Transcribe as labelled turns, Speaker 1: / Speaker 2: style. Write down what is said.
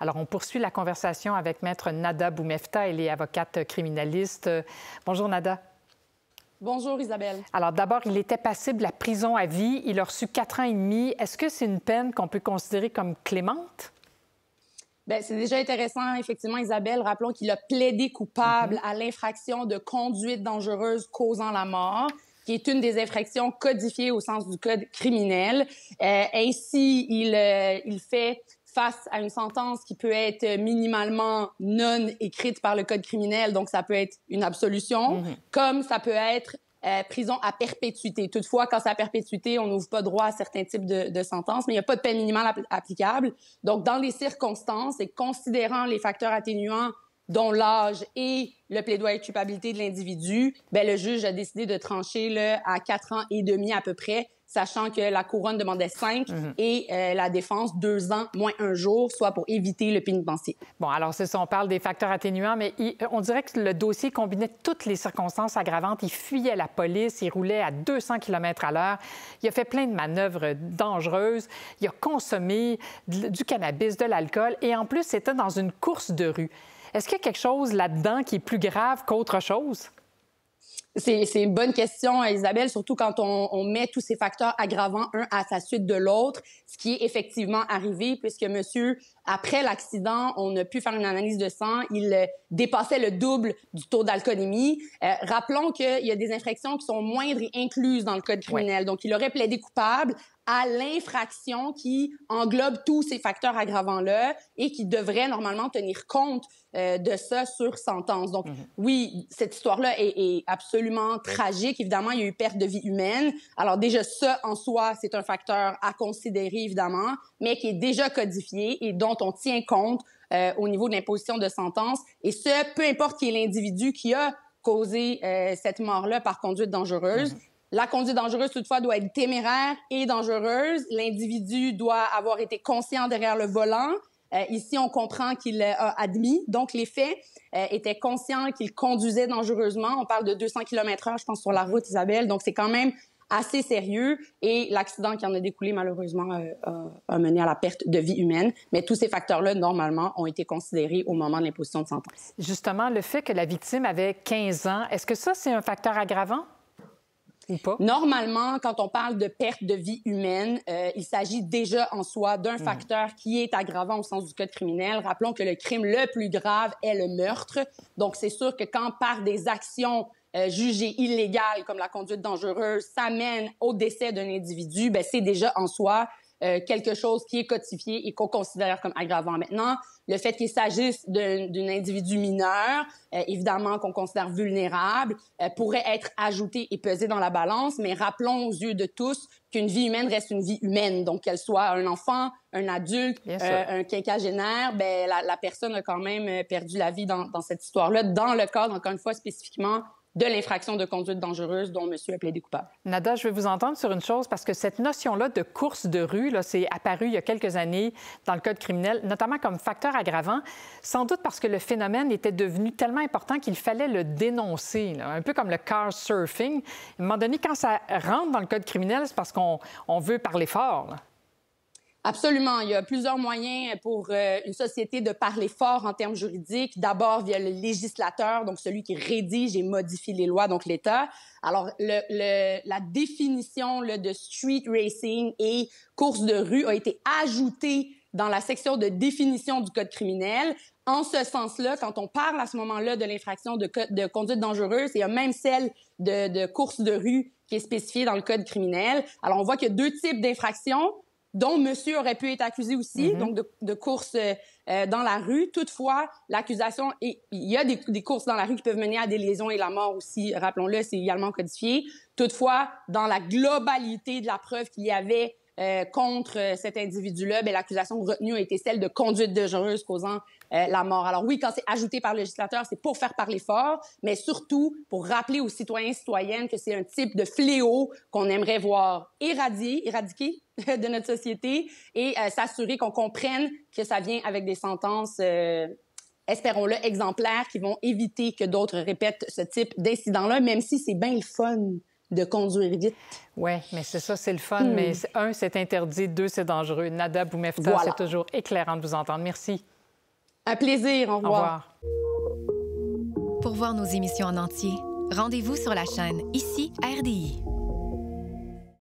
Speaker 1: Alors, on poursuit la conversation avec Maître Nada Boumefta. Elle est avocate criminaliste. Bonjour, Nada.
Speaker 2: Bonjour, Isabelle.
Speaker 1: Alors, d'abord, il était passible à prison à vie. Il a reçu 4 ans et demi. Est-ce que c'est une peine qu'on peut considérer comme clémente?
Speaker 2: Bien, c'est déjà intéressant, effectivement, Isabelle. Rappelons qu'il a plaidé coupable à l'infraction de conduite dangereuse causant la mort, qui est une des infractions codifiées au sens du Code criminel. Ainsi, il fait face à une sentence qui peut être minimalement non écrite par le Code criminel, donc ça peut être une absolution, comme ça peut être prison à perpétuité. Toutefois, quand c'est à perpétuité, on n'ouvre pas droit à certains types de sentences, mais il n'y a pas de peine minimale applicable. Donc, dans les circonstances et considérant les facteurs atténuants dont l'âge et le plaidoyer de culpabilité de l'individu, ben le juge a décidé de trancher à 4 ans et demi à peu près, sachant que la couronne demandait 5 et la défense 2 ans moins 1 jour, soit pour éviter le pénitencier.
Speaker 1: Bon, alors c'est ça, on parle des facteurs atténuants, mais on dirait que le dossier combinait toutes les circonstances aggravantes. Il fuyait la police, il roulait à 200 km à l'heure, il a fait plein de manœuvres dangereuses, il a consommé du cannabis, de l'alcool, et en plus, c'était dans une course de rue. Est-ce qu'il y a quelque chose là-dedans qui est plus grave qu'autre chose?
Speaker 2: C'est une bonne question, Isabelle, surtout quand on met tous ces facteurs aggravants un à sa suite de l'autre, ce qui est effectivement arrivé puisque monsieur, après l'accident, on a pu faire une analyse de sang, il dépassait le double du taux d'alcoolémie. Rappelons qu'il y a des infractions qui sont moindres et incluses dans le Code criminel. Ouais. Donc, il aurait plaidé coupable à l'infraction qui englobe tous ces facteurs aggravants-là et qui devrait normalement tenir compte de ça sur sentence. Donc, oui, cette histoire-là est absolument tragique. Évidemment, il y a eu perte de vie humaine. Alors déjà, ça, en soi, c'est un facteur à considérer, évidemment, mais qui est déjà codifié et dont on tient compte au niveau de l'imposition de sentence. Et ce, peu importe qui est l'individu qui a causé cette mort-là par conduite dangereuse. La conduite dangereuse, toutefois, doit être téméraire et dangereuse. L'individu doit avoir été conscient derrière le volant. Ici, on comprend qu'il a admis. Donc, les faits étaient conscients qu'il conduisait dangereusement. On parle de 200 km/h, je pense, sur la route, Isabelle. Donc, c'est quand même assez sérieux. Et l'accident qui en a découlé, malheureusement, a mené à la perte de vie humaine. Mais tous ces facteurs-là, normalement, ont été considérés au moment de l'imposition de sentence.
Speaker 1: Justement, le fait que la victime avait 15 ans, est-ce que ça, c'est un facteur aggravant? Ou pas?
Speaker 2: Normalement, quand on parle de perte de vie humaine, il s'agit déjà en soi d'un facteur qui est aggravant au sens du Code criminel. Rappelons que le crime le plus grave est le meurtre. Donc, c'est sûr que quand par des actions jugées illégales comme la conduite dangereuse, ça mène au décès d'un individu, ben c'est déjà en soi quelque chose qui est codifié et qu'on considère comme aggravant. Maintenant, le fait qu'il s'agisse d'un individu mineur, évidemment qu'on considère vulnérable, pourrait être ajouté et pesé dans la balance, mais rappelons aux yeux de tous qu'une vie humaine reste une vie humaine. Donc, qu'elle soit un enfant, un adulte, un quinquagénaire, ben la personne a quand même perdu la vie dans cette histoire-là, dans le cadre, encore une fois, spécifiquement, de l'infraction de conduite dangereuse dont monsieur a plaidé coupable.
Speaker 1: Nada, je vais vous entendre sur une chose, parce que cette notion-là de course de rue, là, c'est apparu il y a quelques années dans le Code criminel, notamment comme facteur aggravant, sans doute parce que le phénomène était devenu tellement important qu'il fallait le dénoncer, là, un peu comme le car surfing. À un moment donné, quand ça rentre dans le Code criminel, c'est parce qu'on veut parler fort, là.
Speaker 2: Absolument. Il y a plusieurs moyens pour une société de parler fort en termes juridiques. D'abord, via le législateur, donc celui qui rédige et modifie les lois, donc l'État. Alors, la définition de street racing et course de rue a été ajoutée dans la section de définition du Code criminel. En ce sens-là, quand on parle à ce moment-là de l'infraction de conduite dangereuse, il y a même celle de course de rue qui est spécifiée dans le Code criminel. Alors, on voit qu'il y a 2 types d'infractions dont monsieur aurait pu être accusé aussi, donc de courses dans la rue. Toutefois, l'accusation, il y a des courses dans la rue qui peuvent mener à des lésions et la mort aussi, rappelons-le, c'est également codifié. Toutefois, dans la globalité de la preuve qu'il y avait contre cet individu-là, ben, l'accusation retenue a été celle de conduite dangereuse causant la mort. Alors oui, quand c'est ajouté par le législateur, c'est pour faire parler fort, mais surtout pour rappeler aux citoyens et citoyennes que c'est un type de fléau qu'on aimerait voir éradiquer de notre société et s'assurer qu'on comprenne que ça vient avec des sentences, espérons-le, exemplaires qui vont éviter que d'autres répètent ce type d'incident-là, même si c'est bien le fun de conduire vite.
Speaker 1: Oui, mais c'est ça, c'est le fun. Mais 1, c'est interdit. 2, c'est dangereux. Nada Boumefta, c'est toujours éclairant de vous entendre. Merci.
Speaker 2: Un plaisir. Au revoir.
Speaker 1: Au revoir.
Speaker 3: Pour voir nos émissions en entier, rendez-vous sur la chaîne Ici RDI.